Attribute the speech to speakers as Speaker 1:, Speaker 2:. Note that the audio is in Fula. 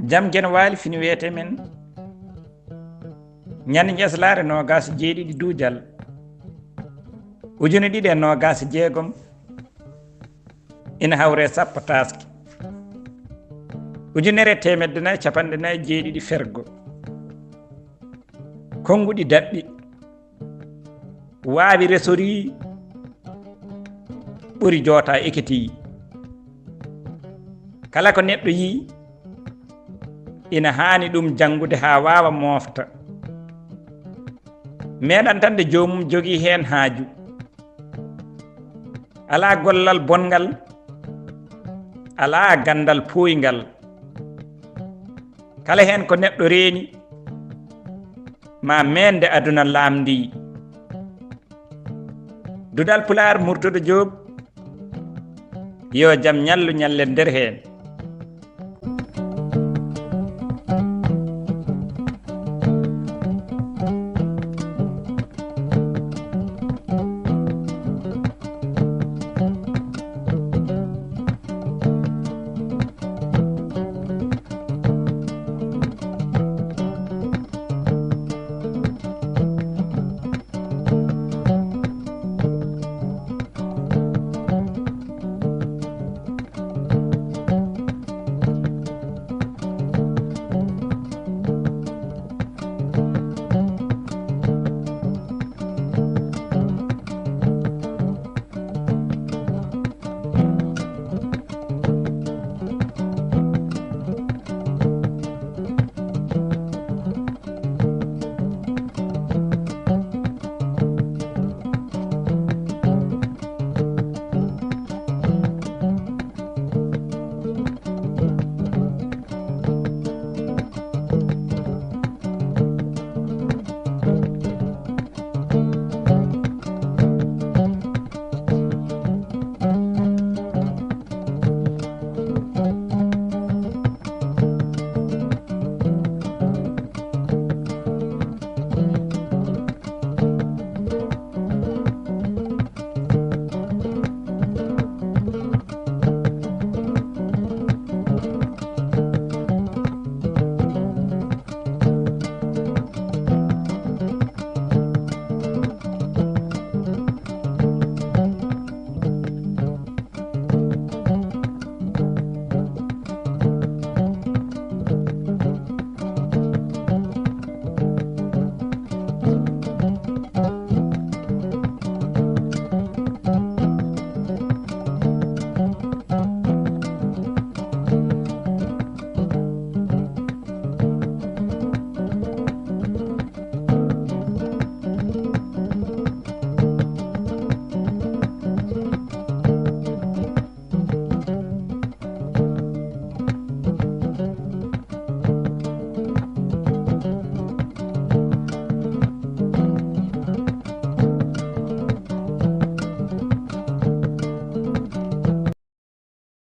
Speaker 1: jam gen waali fini wiyete men ñande Njeslaare 27 Duujal 2026 ina hawre sappo taske 1447 fergo konnguɗi daɓɓi waawi resori ɓuri joota ekiti kala ko neɗɗo yi ina haani ɗum janngude haa waawa moofta meeɗan tan de joomum jogii heen haaju alaa gollal bongal alaa gandal pooyngal kala heen ko neɗɗo reeni ma meende aduna laamndi Duɗal Pulaar Murtuɗo JOOB yo jam ñallu ñallen nder heen